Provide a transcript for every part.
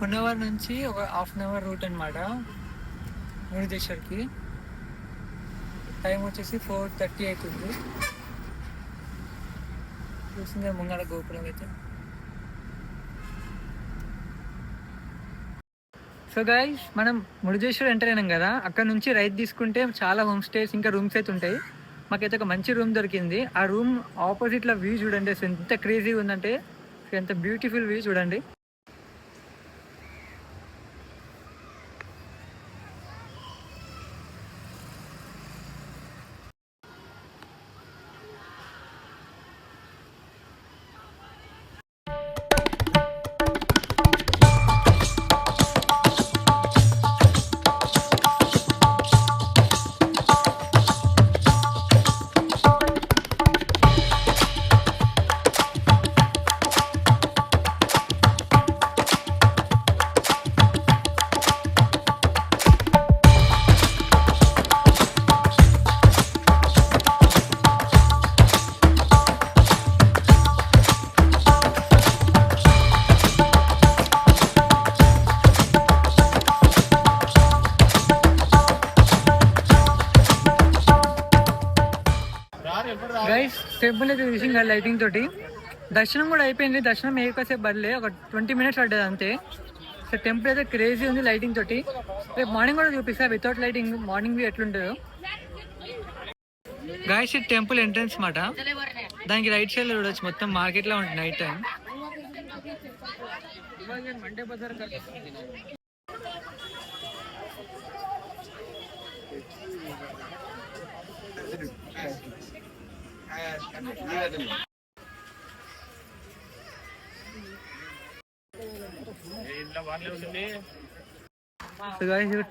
హొన్నవర్ నుంచి ఒక half an hour route అనమాట మురుదేశ్వర్కి. టైం వచ్చేసి 4:30 అవుతుంది. చూసిందే ముంగడ గోపురం అయితే. సో గైస్, మనం మురుదేశ్వర్ ఎంటర్ అయినాం కదా, అక్కడ నుంచి రైట్ తీసుకుంటే చాలా హోమ్ స్టేస్ ఇంకా రూమ్స్ అయితే ఉంటాయి. మాకైతే ఒక మంచి రూమ్ దొరికింది. ఆ రూమ్ ఆపోజిట్లో వ్యూ చూడండి, అసలు ఎంత క్రేజీగా ఉందంటే, ఎంత బ్యూటిఫుల్ వ్యూ చూడండి. గైస్, టెంపుల్ అయితే చూసింగ్ లైటింగ్ తోటి. దర్శనం కూడా అయిపోయింది. దర్శనం ఏకాసేపు పడలే, ఒక 20 minutes పడ్డది అంతే. సో టెంపుల్ అయితే క్రేజీ ఉంది లైటింగ్ తోటి. రేపు మార్నింగ్ కూడా చూపిస్తా వితౌట్ లైటింగ్ మార్నింగ్ వ్యూ ఎట్లుంటుందో. గైస్, ఇది టెంపుల్ ఎంట్రన్స్ మాట. దానికి రైట్ సైడ్ లో చూడొచ్చు, మొత్తం మార్కెట్ లో ఉంటుంది నైట్ టైం. మండే బజార్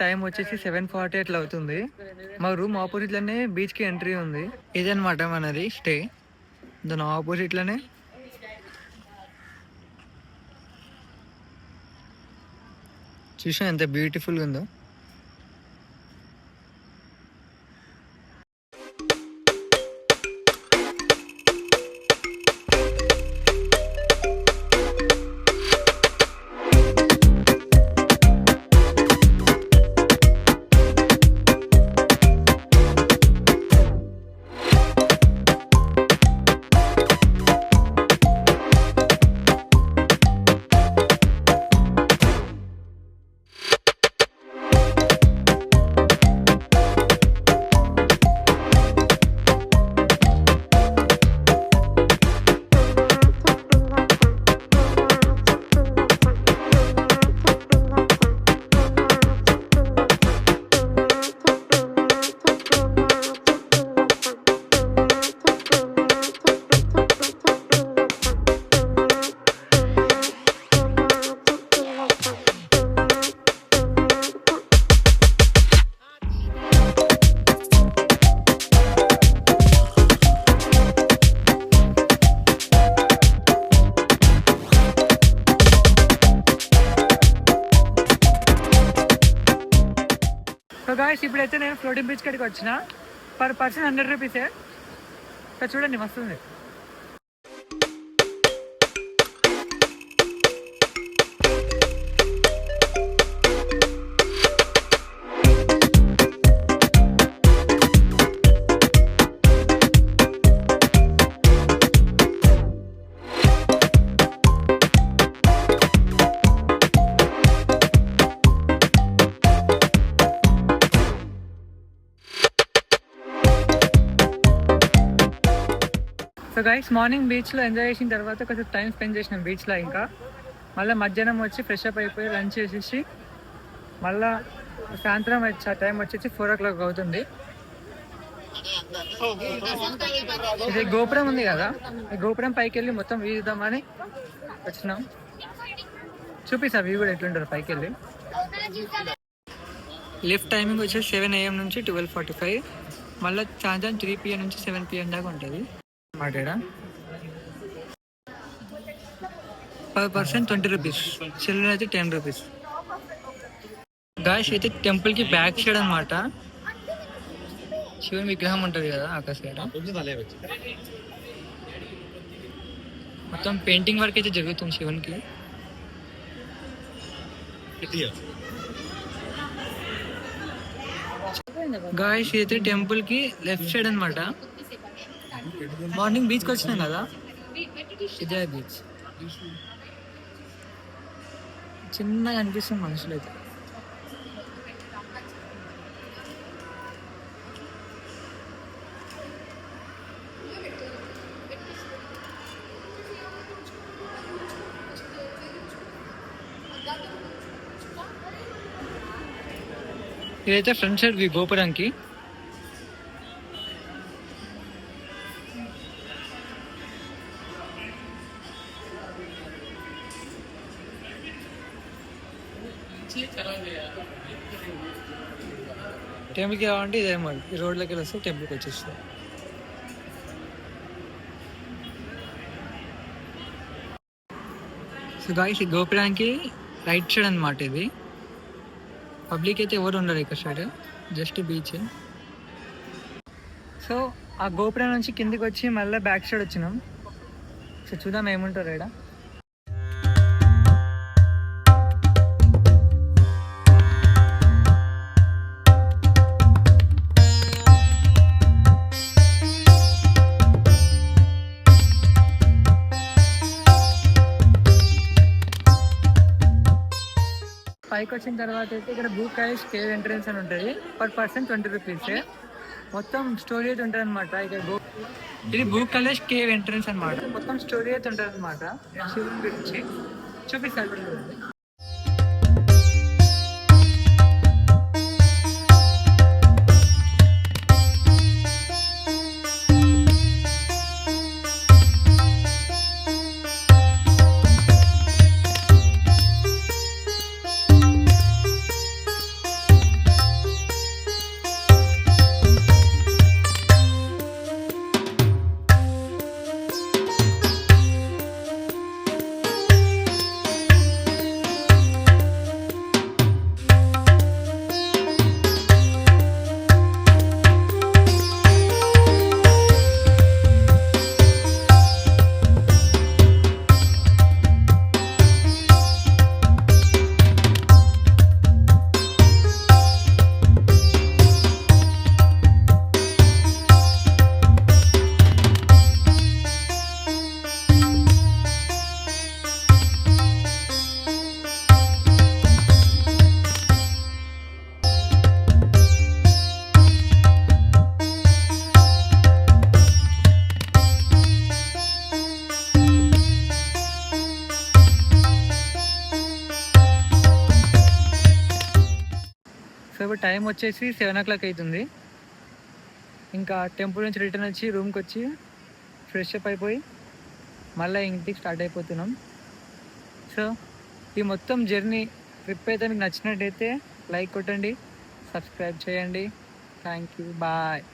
టైం వచ్చేసి 7:40 అట్లా అవుతుంది. మా రూమ్ ఆపోజిట్ లోనే బీచ్ కి ఎంట్రీ ఉంది. ఇదనమాట మనది స్టే. దాని ఆపోజిట్ లోనే చూసా ఎంత బ్యూటిఫుల్ గా ఉందో. సో గాయస్, ఇప్పుడైతే నేను ఫ్లోటింగ్ బ్రిడ్జ్ కాడికి వచ్చిన. పర్ పర్సన్ 100 రూపీసే. చూడండి మస్తు ఉంది. సో గైస్, మార్నింగ్ బీచ్లో ఎంజాయ్ చేసిన తర్వాత కొంచెం టైం స్పెండ్ చేసినాం బీచ్లో. ఇంకా మళ్ళీ మధ్యాహ్నం వచ్చి ఫ్రెష్ అప్ అయిపోయి లంచ్ చేసేసి మళ్ళీ సాయంత్రం టైం వచ్చేసి 4 o'clock అవుతుంది. ఇది గోపురం ఉంది కదా, ఈ గోపురం పైకి వెళ్ళి మొత్తం వ్యూ చూద్దామని వచ్చినాం. చూపిస్తా వ్యూ కూడా ఎట్లుంటారు పైకి వెళ్ళి. లిఫ్ట్ టైమింగ్ వచ్చేసి 7 AM నుంచి 12:45. మళ్ళీ సాయంత్రం 3 PM నుంచి 7 PM దాకా ఉంటుంది. మాట్లాడా per person 20 రూపీస్, చిల్డ్రన్ అయితే 10 రూపీస్. గాయస్, అయితే టెంపుల్ కి బ్యాక్ సైడ్ అనమాట శివుని విగ్రహం ఉంటుంది కదా, ఆకాశ సైడ్ మొత్తం పెయింటింగ్ వర్క్ అయితే జరుగుతుంది శివునికి. గాయస్ అయితే టెంపుల్ కి లెఫ్ట్ సైడ్ అనమాట. మార్నింగ్ బీచ్కి వచ్చినాం కదా, ఇదే బీచ్. చిన్నగా అనిపిస్తుంది మనుషులు అయితే. ఇదైతే ఫ్రంట్ సైడ్ గోపురానికి. టెంపుల్కి రావాలంటే ఇదే మరి, ఈ రోడ్లోకి వెళ్ళి వస్తే టెంపుల్కి వచ్చేస్తాం. సో గాయ్స్, ఈ గోపురానికి రైట్ సైడ్ అనమాట ఇది. పబ్లిక్ అయితే ఎవరు ఉండరు ఇక్కడ సైడ్, జస్ట్ బీచ్. సో ఆ గోపురం నుంచి కిందికి వచ్చి మళ్ళీ బ్యాక్ సైడ్ వచ్చినాం. సో చూద్దాం ఏముంటారు ఇక్కడ. పైకి వచ్చిన తర్వాత అయితే ఇక్కడ బ్లూ కైస్ కేవ్ ఎంట్రన్స్ అని ఉంటుంది. Per person 20 rupees. మొత్తం స్టోరీ అయితే ఉంటుంది అనమాట. ఇక్కడ ఇది బ్లూ కలర్స్ కేవ్ ఎంట్రన్స్ అనమాట. మొత్తం స్టోరీ అయితే ఉంటుంది అనమాట శివుని గురించి. చూపిస్తారు. సో ఇప్పుడు టైం వచ్చేసి 7 o'clock అవుతుంది. ఇంకా టెంపుల్ నుంచి రిటర్న్ వచ్చి రూమ్కి వచ్చి ఫ్రెష్ అప్ అయిపోయి మళ్ళీ ఇంటికి స్టార్ట్ అయిపోతున్నాం. సో ఈ మొత్తం జర్నీ ట్రిప్ అయితే మీకు నచ్చినట్టయితే లైక్ కొట్టండి, సబ్స్క్రైబ్ చేయండి. Thank you, bye.